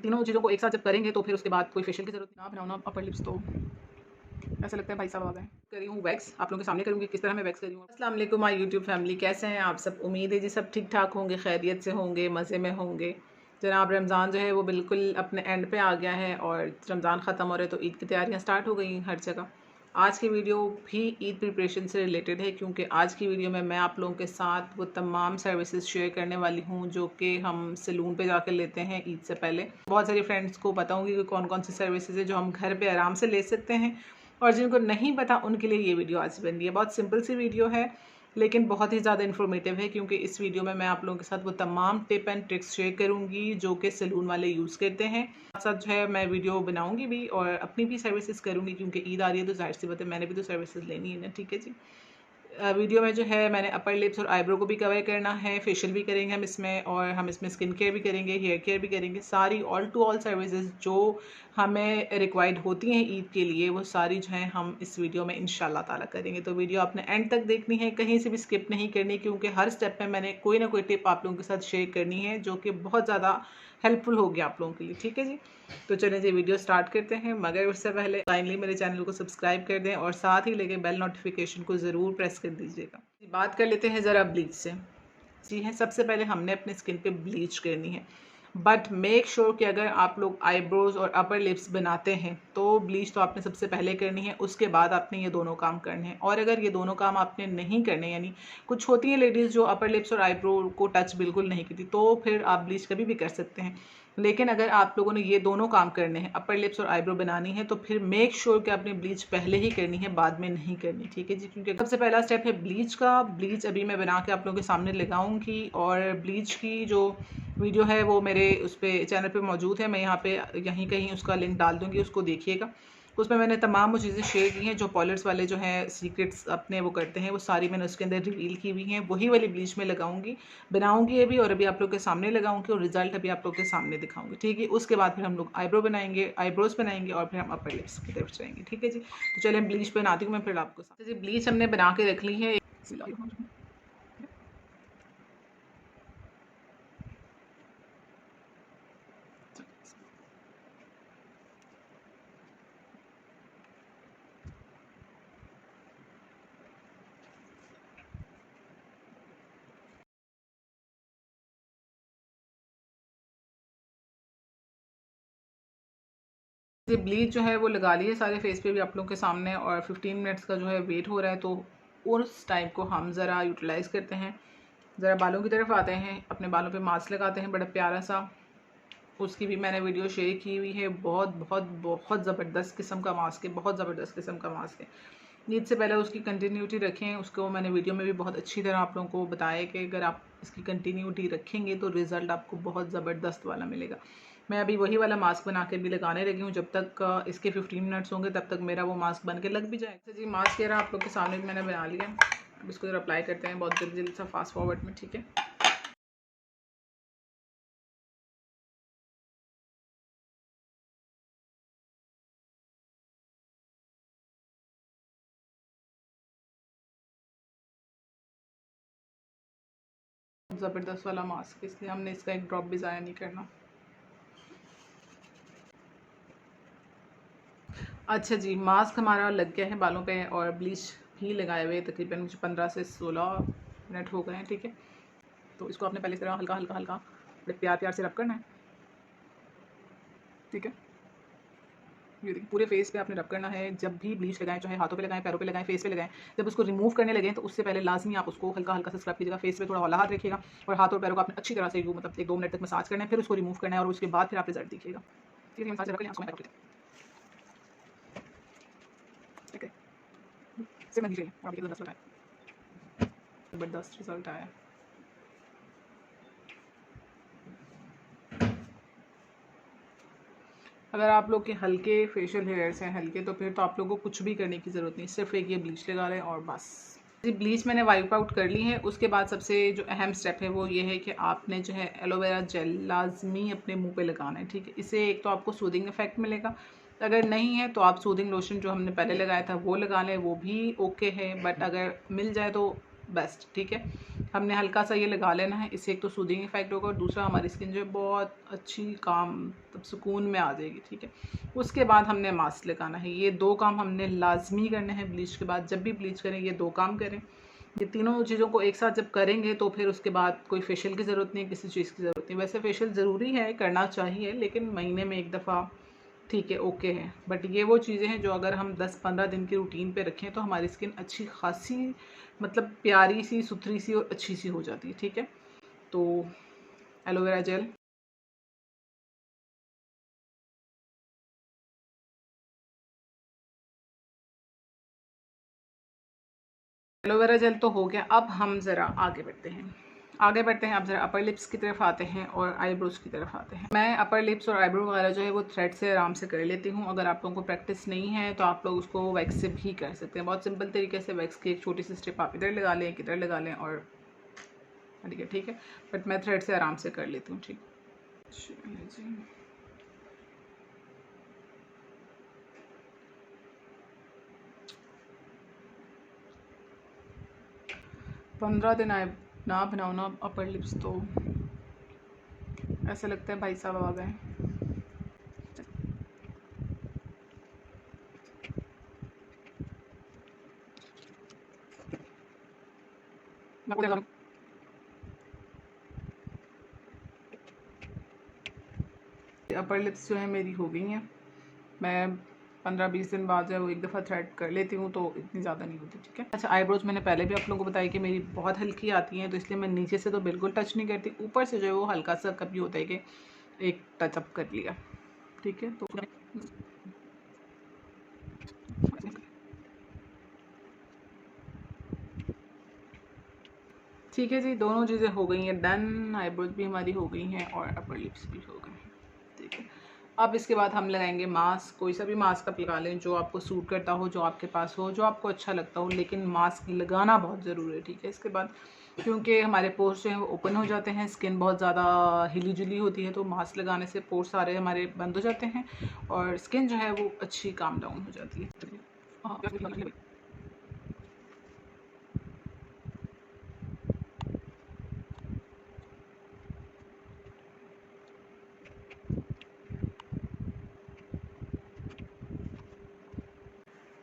तीनों चीज़ों को एक साथ जब करेंगे तो फिर उसके बाद कोई फेशियल की ज़रूरत ना बनाओ ना अपर लिप्स, तो ऐसा लगता है भाई साहब आ गए। करी हूँ वैक्स, आप लोगों के सामने करूँगी किस तरह मैं वैक्स करी हूँ। अस्सलाम वालेकुम माय यूट्यूब फैमिली, कैसे हैं आप सब? उम्मीद है जी सब ठीक ठाक होंगे, खैरियत से होंगे, मज़े में होंगे। जनाब रमज़ान जो है वो बिल्कुल अपने एंड पे आ गया है और रमज़ान ख़त्म हो रहा है तो ईद की तैयारियाँ स्टार्ट हो गई हर जगह। आज की वीडियो भी ईद प्रिपरेशन से रिलेटेड है, क्योंकि आज की वीडियो में मैं आप लोगों के साथ वो तमाम सर्विसेज शेयर करने वाली हूँ जो कि हम सैलून पे जाकर लेते हैं ईद से पहले। बहुत सारे फ्रेंड्स को पता होंगी कि कौन कौन सी सर्विसेज है जो हम घर पे आराम से ले सकते हैं, और जिनको नहीं पता उनके लिए ये वीडियो आज बन रही है। बहुत सिंपल सी वीडियो है लेकिन बहुत ही ज़्यादा इन्फॉर्मेटिव है, क्योंकि इस वीडियो में मैं आप लोगों के साथ वो तमाम टिप एंड ट्रिक्स शेयर करूँगी जो कि सैलून वाले यूज़ करते हैं। साथ साथ जो है मैं वीडियो बनाऊँगी भी और अपनी भी सर्विसेज करूँगी, क्योंकि ईद आ रही है तो जाहिर सी बात है मैंने भी तो सर्विसेज लेनी है ना। ठीक है जी। वीडियो में जो है मैंने अपर लिप्स और आईब्रो को भी कवर करना है, फेशियल भी करेंगे हम इसमें, और हम इसमें स्किन केयर भी करेंगे, हेयर केयर भी करेंगे। सारी ऑल टू ऑल सर्विसेज जो हमें रिक्वायर्ड होती हैं ईद के लिए, वो सारी जो है हम इस वीडियो में इंशाल्लाह ताला करेंगे। तो वीडियो आपने एंड तक देखनी है, कहीं से भी स्किप नहीं करनी, क्योंकि हर स्टेप में मैंने कोई ना कोई टिप आप लोगों के साथ शेयर करनी है जो कि बहुत ज़्यादा हेल्पफुल होगी आप लोगों के लिए। ठीक है जी, तो चलें जी वीडियो स्टार्ट करते हैं, मगर उससे पहले काइंडली मेरे चैनल को सब्सक्राइब कर दें और साथ ही लेके बेल नोटिफिकेशन को ज़रूर प्रेस कर दीजिएगा। बात कर लेते हैं ज़रा ब्लीच से। जी है, सबसे पहले हमने अपने स्किन पे ब्लीच करनी है, बट मेक श्योर कि अगर आप लोग आईब्रोज और अपर लिप्स बनाते हैं तो ब्लीच तो आपने सबसे पहले करनी है, उसके बाद आपने ये दोनों काम करने हैं। और अगर ये दोनों काम आपने नहीं करने, यानी कुछ होती हैं लेडीज़ जो अपर लिप्स और आईब्रो को टच बिल्कुल नहीं करती, तो फिर आप ब्लीच कभी भी कर सकते हैं। लेकिन अगर आप लोगों ने ये दोनों काम करने हैं, अपर लिप्स और आईब्रो बनानी है, तो फिर मेक श्योर कि आपने ब्लीच पहले ही करनी है, बाद में नहीं करनी। ठीक है जी, क्योंकि सबसे पहला स्टेप है ब्लीच का। ब्लीच अभी मैं बना के आप लोगों के सामने लगाऊंगी, और ब्लीच की जो वीडियो है वो मेरे उस पर चैनल पे मौजूद है, मैं यहाँ पे यहीं कहीं उसका लिंक डाल दूँगी, उसको देखिएगा। उसमें मैंने तमाम वो चीज़ें शेयर की हैं जो पॉलर्स वाले जो हैं सीक्रेट्स अपने वो करते हैं, वो सारी मैंने उसके अंदर रिवील की हुई हैं। वही वाली ब्लीच में लगाऊंगी, बनाऊंगी अभी, और अभी आप लोग के सामने लगाऊंगी और रिजल्ट अभी आप लोग के सामने दिखाऊंगी। ठीक है, उसके बाद फिर हम लोग आईब्रो बनाएंगे, आईब्रोज बनाएंगे, और फिर हम अपर लिप्स की तरफ जाएंगे। ठीक है जी, तो चलिए हम ब्लीच बनाती हूँ मैं फिर आपको साथ। जी, ब्लीच हमने बना के रख ली है। ये ब्लीच जो है वो लगा ली है सारे फेस पे भी आप लोगों के सामने, और 15 मिनट्स का जो है वेट हो रहा है, तो उस टाइम को हम ज़रा यूटिलाइज़ करते हैं। ज़रा बालों की तरफ आते हैं, अपने बालों पे मास्क लगाते हैं बड़ा प्यारा सा। उसकी भी मैंने वीडियो शेयर की हुई है। बहुत बहुत बहुत ज़बरदस्त किस्म का मास्क है, बहुत ज़बरदस्त किस्म का मास्क है। ईद से पहले उसकी कंटिन्यूटी रखें, उसको मैंने वीडियो में भी बहुत अच्छी तरह आप लोगों को बताया कि अगर आप इसकी कंटिन्यूटी रखेंगे तो रिज़ल्ट आपको बहुत ज़बरदस्त वाला मिलेगा। मैं अभी वही वाला मास्क बना के भी लगाने लगी हूँ, जब तक इसके 15 मिनट्स होंगे तब तक मेरा वो मास्क बन के लग भी जाएगा। जी, मास्क ये रहा आप लोग के सामने भी मैंने बना लिया। अब इसको जरा अप्लाई करते हैं बहुत जल्दी जल्दी सा, फास्ट फॉरवर्ड में। ठीक है, ज़बरदस्त वाला मास्क, इसलिए हमने इसका एक ड्रॉप भी ज़ाया नहीं करना। अच्छा जी, मास्क हमारा लग गया है बालों पे, और ब्लीच भी लगाए हुए तकरीबन मुझे 15 से 16 मिनट हो गए हैं। ठीक है, तो इसको आपने पहले तरह हल्का हल्का हल्का बड़े प्यार प्यार से रब करना है। ठीक है, ये देखिए पूरे फेस पे आपने रब करना है। जब भी ब्लीच लगाएं, चाहे हाथों पे लगाएं, पैरों पे लगाएं, फेस पे लगाएं, जब उसको रिमूव करने लगें तो उससे पहले लाजमी आप उसको हल्का हल्का से स्क्रब कीजिएगा। फेस पे थोड़ा हौला हाथ रखिएगा, और हाथ और पैरों को आपने अच्छी तरह से मतलब 1-2 मिनट तक मसाज करना है, फिर उसको रिमूव करना है, और उसके बाद फिर आप रिजल्ट देखिएगा। ठीक है, मसाज रख लें, ठीक है, सिर्फ मैं ज़बरदस्त रिजल्ट आया। अगर आप लोग के हल्के फेशियल हेयर्स हैं हल्के, तो फिर तो आप लोगों को कुछ भी करने की ज़रूरत नहीं, सिर्फ एक ये ब्लीच लगा लें और बस। जी, ब्लीच मैंने वाइप आउट कर ली है। उसके बाद सबसे जो अहम स्टेप है वो ये है कि आपने जो है एलोवेरा जेल लाजमी अपने मुंह पे लगाना है। ठीक है, इससे एक तो आपको सूदिंग इफेक्ट मिलेगा, अगर नहीं है तो आप सूदिंग लोशन जो हमने पहले लगाया था वो लगा लें, वो भी ओके है, बट अगर मिल जाए तो बेस्ट। ठीक है, हमने हल्का सा ये लगा लेना है, इससे एक तो सूदिंग इफेक्ट होगा और दूसरा हमारी स्किन जो है बहुत अच्छी काम तब सुकून में आ जाएगी। ठीक है, उसके बाद हमने मास्क लगाना है। ये 2 काम हमने लाजमी करने हैं ब्लीच के बाद। जब भी ब्लीच करें ये 2 काम करें। ये तीनों चीज़ों को एक साथ जब करेंगे तो फिर उसके बाद कोई फेशियल की ज़रूरत नहीं, किसी चीज़ की ज़रूरत नहीं। वैसे फेशियल ज़रूरी है, करना चाहिए, लेकिन महीने में 1 दफ़ा ठीक है, ओके है। बट ये वो चीज़ें हैं जो अगर हम 10-15 दिन की रूटीन पे रखें तो हमारी स्किन अच्छी खासी मतलब प्यारी सी, सुथरी सी और अच्छी सी हो जाती है। ठीक है, तो एलोवेरा जेल, एलोवेरा जेल तो हो गया। अब हम ज़रा आगे बढ़ते हैं। अब ज़रा अपर लिप्स की तरफ आते हैं और आईब्रोज़ की तरफ आते हैं। मैं अपर लिप्स और आईब्रो वगैरह जो है वो थ्रेड से आराम से कर लेती हूँ। अगर आप लोगों को प्रैक्टिस नहीं है तो आप लोग उसको वैक्स से भी कर सकते हैं। बहुत सिंपल तरीके से वैक्स की एक छोटी सी स्ट्रिप आप इधर लगा लें, इधर लगा लें और ठीक है। बट मैं थ्रेड से आराम से कर लेती हूँ। ठीक, चलिए जी। 15 दिन आए ना बनाओ ना अपर लिप्स तो ऐसा लगता है भाई साहब आ गए। अपर लिप्स जो है मेरी हो गई हैं। मैं 15-20 दिन बाद जो है वो एक दफ़ा थ्रेड कर लेती हूँ तो इतनी ज़्यादा नहीं होती। ठीक है, अच्छा आईब्रोज मैंने पहले भी आप लोगों को बताया कि मेरी बहुत हल्की आती हैं, तो इसलिए मैं नीचे से तो बिल्कुल टच नहीं करती। ऊपर से जो है वो हल्का सा कभी होता है कि एक टचअप कर लिया। ठीक है, तो ठीक है जी, दोनों चीज़ें हो गई हैं डन। आईब्रोज भी हमारी हो गई हैं और अपर लिप्स भी हो गए हैं। ठीक है, अब इसके बाद हम लगाएंगे मास्क। कोई सा भी मास्क आप लगा लें जो आपको सूट करता हो, जो आपके पास हो, जो आपको अच्छा लगता हो, लेकिन मास्क लगाना बहुत ज़रूरी है। ठीक है, इसके बाद क्योंकि हमारे पोर्स जो हैं वो ओपन हो जाते हैं, स्किन बहुत ज़्यादा हिली जुली होती है, तो मास्क लगाने से पोर्स सारे हमारे बंद हो जाते हैं और स्किन जो है वो अच्छी काम डाउन हो जाती है। हाँ,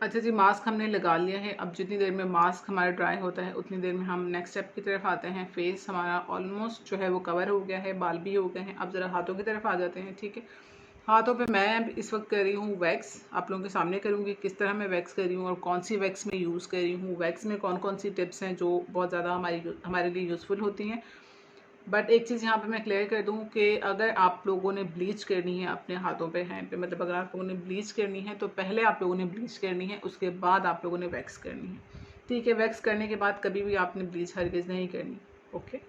अच्छा जी, मास्क हमने लगा लिया है। अब जितनी देर में मास्क हमारा ड्राई होता है उतनी देर में हम नेक्स्ट स्टेप की तरफ आते हैं। फेस हमारा ऑलमोस्ट जो है वो कवर हो गया है, बाल भी हो गए हैं। अब ज़रा हाथों की तरफ आ जाते हैं। ठीक है, हाथों पे मैं इस वक्त कर रही हूँ वैक्स। आप लोगों के सामने करूँगी किस तरह मैं वैक्स कर रही हूँ और कौन सी वैक्स मैं यूज़ कर रही हूँ। वैक्स में कौन कौन सी टिप्स हैं जो बहुत ज़्यादा हमारे लिए यूज़फुल होती हैं। बट एक चीज़ यहाँ पे मैं क्लियर कर दूँ कि अगर आप लोगों ने ब्लीच करनी है अपने हाथों पे, हैंड पे, मतलब अगर आप लोगों ने ब्लीच करनी है तो पहले आप लोगों ने ब्लीच करनी है, उसके बाद आप लोगों ने वैक्स करनी है। ठीक है, वैक्स करने के बाद कभी भी आपने ब्लीच हरगिज़ नहीं करनी। ओके,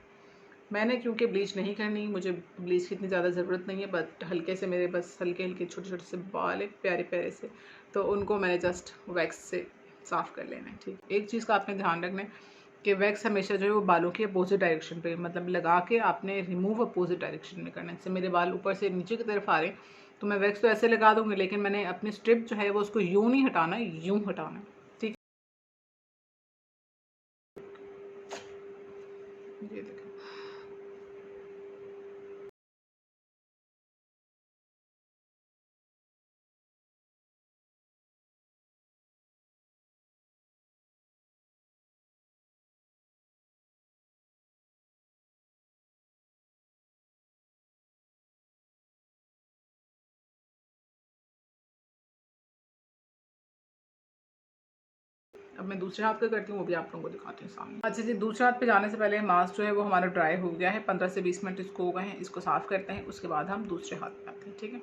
मैंने क्योंकि ब्लीच नहीं करनी, मुझे ब्लीच की इतनी ज़्यादा ज़रूरत नहीं है, बट हल्के से मेरे बस हल्के हल्के छोटे छोटे से बाल है प्यारे प्यारे से, तो उनको मैंने जस्ट वैक्स से साफ़ कर लेना है। ठीक, एक चीज़ का आपने ध्यान रखना है कि वैक्स हमेशा जो है वो बालों के अपोजिट डायरेक्शन पे, मतलब लगा के आपने रिमूव अपोजिट डायरेक्शन में करना है। जैसे मेरे बाल ऊपर से नीचे की तरफ आ रहे हैं तो मैं वैक्स तो ऐसे लगा दूँगी, लेकिन मैंने अपनी स्ट्रिप जो है वो उसको यूँ नहीं हटाना, यूँ हटाना है। ठीक, ये देखें। अब मैं दूसरे हाथ का करती हूँ, वो भी आप लोगों को दिखाती हूँ सामने। अच्छा जी, दूसरे हाथ पे जाने से पहले मास्क जो है वो हमारा ड्राई हो गया है। 15 से 20 मिनट इसको हो गए हैं, इसको साफ़ करते हैं, उसके बाद हम दूसरे हाथ पे आते हैं। ठीक है,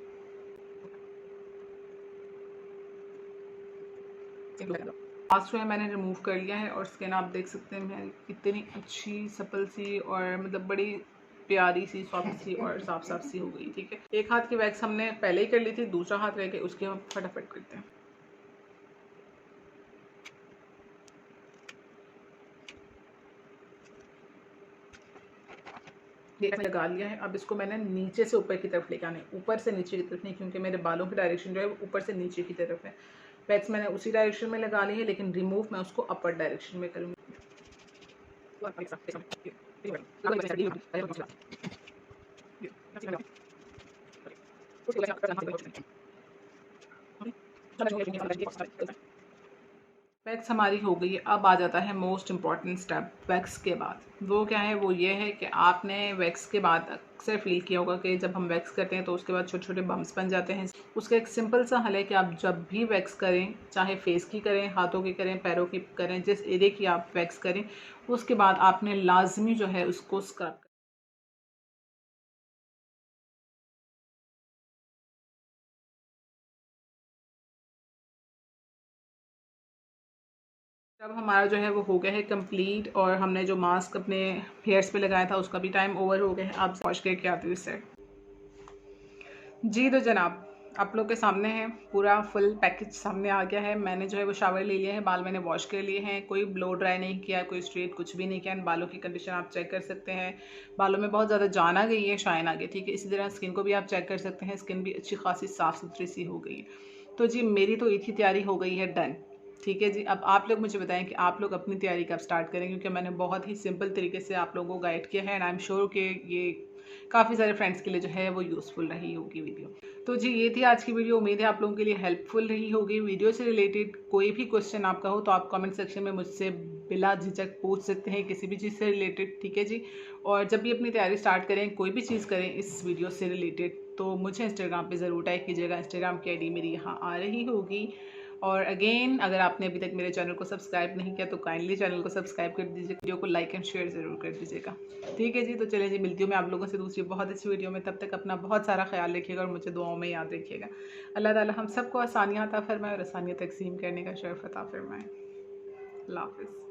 मास्क जो है मैंने रिमूव कर लिया है और स्किन आप देख सकते हैं मैं कितनी अच्छी सपल सी और मतलब बड़ी प्यारी सी, सॉफ्ट सी और साफ साफ सी हो गई। ठीक है, एक हाथ की वैक्स हमने पहले ही कर ली थी, दूसरा हाथ रह के उसकी हम फटाफट करते हैं। ये मैंने लगा लिया है। अब इसको मैंने नीचे से ऊपर की तरफ लेके आना है, ऊपर से नीचे की तरफ नहीं, क्योंकि मेरे बालों की डायरेक्शन जो है वो ऊपर से नीचे की तरफ है। वैक्स मैंने उसी डायरेक्शन में लगा ली है, लेकिन रिमूव मैं उसको अपर डायरेक्शन में करूँगी। वैक्स हमारी हो गई है। अब आ जाता है मोस्ट इम्पॉर्टेंट स्टेप वैक्स के बाद। वो क्या है? वो ये है कि आपने वैक्स के बाद अक्सर फील किया होगा कि जब हम वैक्स करते हैं तो उसके बाद छोटे छोटे बम्प्स बन जाते हैं। उसका एक सिंपल सा हल है कि आप जब भी वैक्स करें, चाहे फेस की करें, हाथों की करें, पैरों की करें, जिस एरिया की आप वैक्स करें, उसके बाद आपने लाजमी जो है उसको स्क्रब। अब हमारा जो है वो हो गया है कंप्लीट, और हमने जो मास्क अपने हेयर्स पे लगाया था उसका भी टाइम ओवर हो गया है। आप वॉश करके आते हो इससे। जी तो जनाब, आप लोग के सामने है पूरा फुल पैकेज सामने आ गया है। मैंने जो है वो शावर ले लिया है, बाल मैंने वॉश कर लिए हैं, कोई ब्लो ड्राई नहीं किया, कोई स्ट्रेट कुछ भी नहीं किया। बालों की कंडीशन आप चेक कर सकते हैं, बालों में बहुत ज़्यादा जान आ गई है, शाइन आ गई, ठीक है। इसी तरह स्किन को भी आप चेक कर सकते हैं, स्किन भी अच्छी खासी साफ़ सुथरी सी हो गई है। तो जी मेरी तो ईद की तैयारी हो गई है डन, ठीक है जी। अब आप लोग मुझे बताएं कि आप लोग अपनी तैयारी कब स्टार्ट करें, क्योंकि मैंने बहुत ही सिंपल तरीके से आप लोगों को गाइड किया है, एंड आई एम श्योर कि ये काफ़ी सारे फ्रेंड्स के लिए जो है वो यूज़फुल रही होगी वीडियो। तो जी ये थी आज की वीडियो, उम्मीद है आप लोगों के लिए हेल्पफुल रही होगी। वीडियो से रिलेटेड कोई भी क्वेश्चन आपका हो तो आप कमेंट सेक्शन में मुझसे बिला झिझक पूछ सकते हैं, किसी भी चीज़ से रिलेटेड, ठीक है जी। और जब भी अपनी तैयारी स्टार्ट करें, कोई भी चीज़ करें इस वीडियो से रिलेटेड, तो मुझे इंस्टाग्राम पे ज़रूर टैग कीजिएगा। इंस्टाग्राम की आईडी मेरी यहाँ आ रही होगी। और अगेन, अगर आपने अभी तक मेरे चैनल को सब्सक्राइब नहीं किया तो काइंडली चैनल को सब्सक्राइब कर दीजिए, वीडियो को लाइक एंड शेयर ज़रूर कर दीजिएगा, ठीक है जी। तो चलिए जी, मिलती हूँ मैं आप लोगों से दूसरी बहुत अच्छी वीडियो में। तब तक अपना बहुत सारा ख्याल रखिएगा और मुझे दुआओं में याद रखिएगा। अल्लाह ताला हम सबको आसानियाँ अता फरमाए और आसानियाँ तकसीम करने का शर्फ अता फरमाए। अल्लाह हाफ़िज़।